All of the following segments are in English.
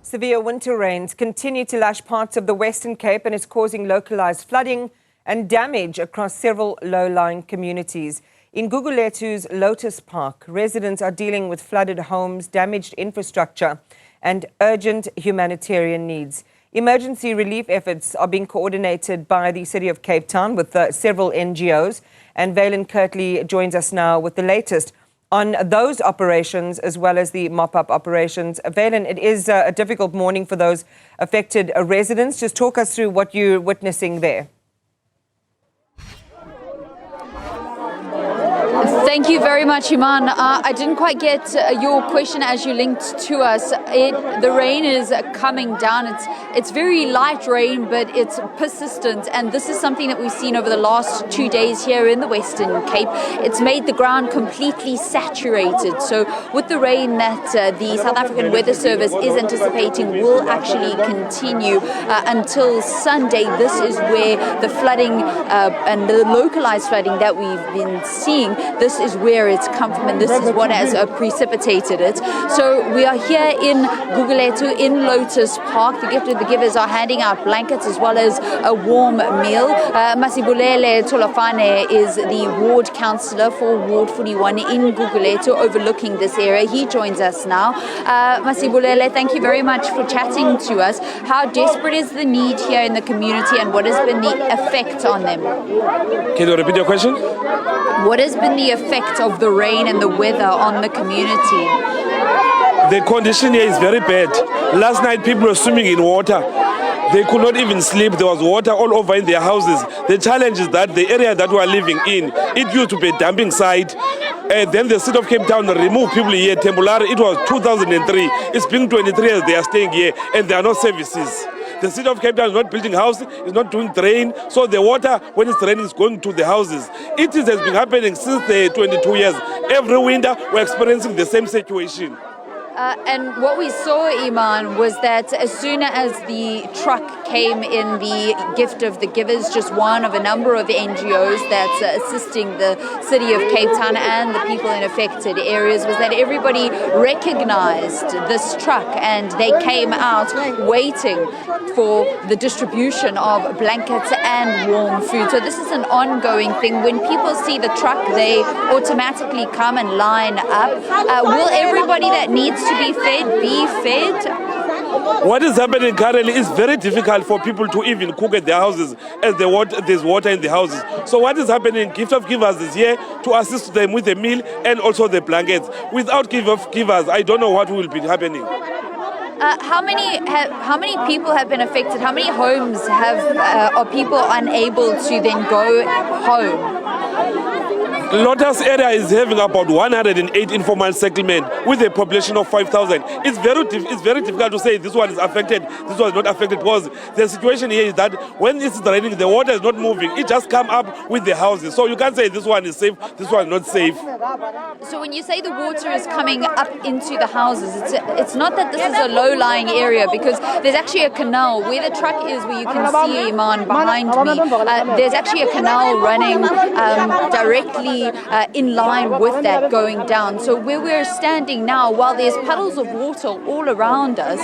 Severe winter rains continue to lash parts of the Western Cape and is causing localized flooding and damage across several low-lying communities. In Gugulethu's Lotus Park, residents are dealing with flooded homes, damaged infrastructure and urgent humanitarian needs. Emergency relief efforts are being coordinated by the City of Cape Town with several NGOs. And Vaylen Kirtley joins us now with the latest on those operations as well as the mop-up operations. Vaylen, it is a difficult morning for those affected residents. Just talk us through what you're witnessing there. Thank you very much, Iman. I didn't quite get your question as you linked to us. The rain is coming down. It's very light rain, but it's persistent. And this is something that we've seen over the last 2 days here in the Western Cape. It's made the ground completely saturated. So with the rain that the South African Weather Service is anticipating will actually continue until Sunday, this is where the flooding and the localized flooding that we've been seeing, this is where it's come from, and this is what has precipitated it. So we are here in Gugulethu in Lotus Park. The Gift of the Givers are handing out blankets as well as a warm meal. Masibulele Tolofane is the ward councillor for Ward 41 in Gugulethu, overlooking this area. He joins us now. Masibulele, thank you very much for chatting to us. How desperate is the need here in the community, and what has been the effect on them? Can you repeat your question? What has been the effect of the rain and the weather on the community? The condition here is very bad. Last night people were swimming in water. They could not even sleep. There was water all over in their houses. The challenge is that the area that we are living in, it used to be a dumping site. Then the City of Cape Town removed people here temporarily. It was 2003. It's been 23 years they are staying here and there are no services. The City of Cape Town is not building houses, it's not doing drain, so the water, when it's raining, is going to the houses. It has been happening since the 22 years. Every winter, we're experiencing the same situation. And what we saw, Iman, was that as soon as the truck came in, the Gift of the Givers, just one of a number of NGOs that's assisting the City of Cape Town and the people in affected areas, was that everybody recognized this truck and they came out waiting for the distribution of blankets and warm food. So this is an ongoing thing. When people see the truck, they automatically come and line up. Will everybody that needs to be fed? What is happening currently is very difficult for people to even cook at their houses as there's water in the houses. So what is happening, Gift of Givers is here to assist them with the meal and also the blankets. Without Gift of Givers, I don't know what will be happening. How many people have been affected? How many homes are people unable to then go home? Lotus area is having about 108 informal settlement with a population of 5,000. It's very difficult to say this one is affected, this one is not affected, because the situation here is that when it's raining, the water is not moving. It just comes up with the houses. So you can't say this one is safe, this one is not safe. So when you say the water is coming up into the houses, it's not that this is a low-lying area, because there's actually a canal where the truck is, where you can see, Iman, behind me. There's actually a canal running directly in line with that going down. So where we're standing now, while there's puddles of water all around us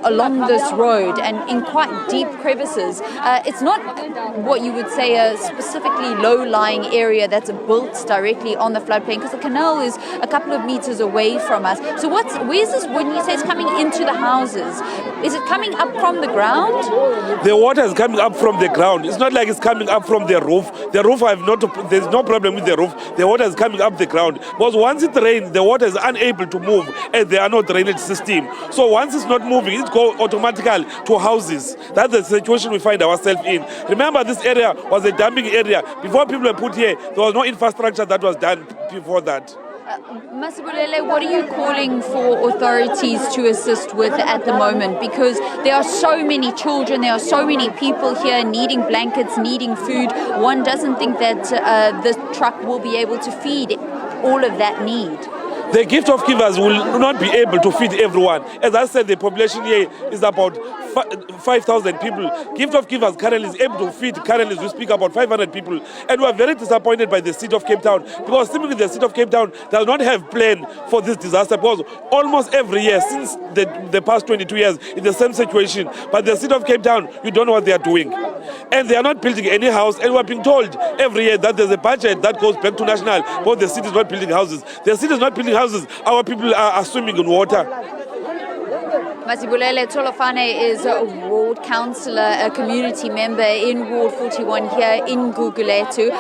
along this road and in quite deep crevices, it's not what you would say a specifically low-lying area that's built directly on the floodplain, because the canal is a couple of meters away from us. So where's this, when you say it's coming into the houses, is it coming up from the ground? The water is coming up from the ground. It's not like it's coming up from the roof. The roof, there's no problem with the roof. The water is coming up the ground. Because once it rains, the water is unable to move and there are no drainage system. So once it's not moving, it goes automatically to houses. That's the situation we find ourselves in. Remember, this area was a dumping area. Before people were put here, there was no infrastructure that was done before that. Masibulele, what are you calling for authorities to assist with at the moment? Because there are so many children, there are so many people here needing blankets, needing food. One doesn't think that the truck will be able to feed all of that need. The gift of givers will not be able to feed everyone. As I said, the population here is about 5,000 people. Gift of givers currently is able to feed, currently as we speak, about 500 people. And we are very disappointed by the city of Cape Town, because simply the city of Cape Town does not have plan for this disaster, because almost every year since the past 22 years in the same situation. But the city of Cape Town, you don't know what they are doing. And they are not building any house, and we are being told every year that there's a budget that goes back to national, but the city is not building houses. The city is not building houses, our people are swimming in water. Masibulele Tolofane is a ward councillor, a community member in Ward 41 here in Gugulethu.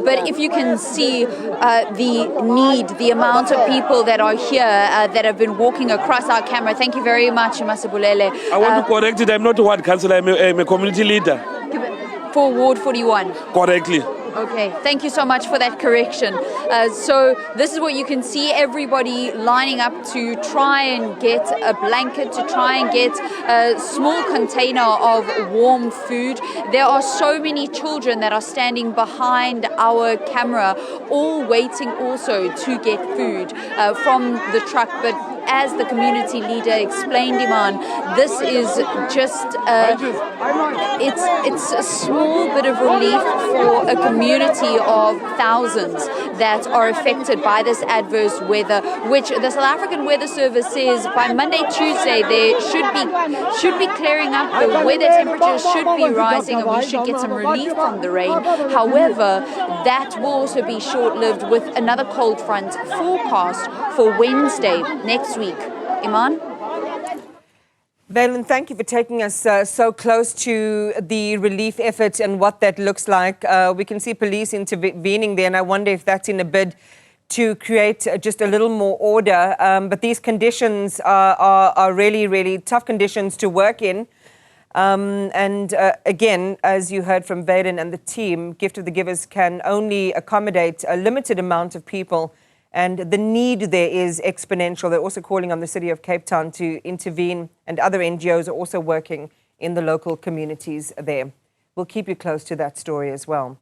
But if you can see the need, the amount of people that are here that have been walking across our camera. Thank you very much, Masibulele. I want to correct it. I'm not a ward councillor. I'm a community leader. For Ward 41. Correctly. Okay, thank you so much for that correction. So this is what you can see, everybody lining up to try and get a blanket, to try and get a small container of warm food. There are so many children that are standing behind our camera, all waiting also to get food from the truck. But as the community leader explained, Iman, this is just it's a small bit of relief for a community of thousands that are affected by this adverse weather, which the South African Weather Service says by Monday, Tuesday, there should be clearing up. The weather temperatures should be rising and we should get some relief from the rain. However, that will also be short-lived with another cold front forecast for Wednesday next week. Iman? Vaylen, thank you for taking us so close to the relief effort and what that looks like. We can see police intervening there, and I wonder if that's in a bid to create just a little more order. But these conditions are really, really tough conditions to work in. Again, as you heard from Vaylen and the team, Gift of the Givers can only accommodate a limited amount of people, and the need there is exponential. They're also calling on the city of Cape Town to intervene, and other NGOs are also working in the local communities there. We'll keep you close to that story as well.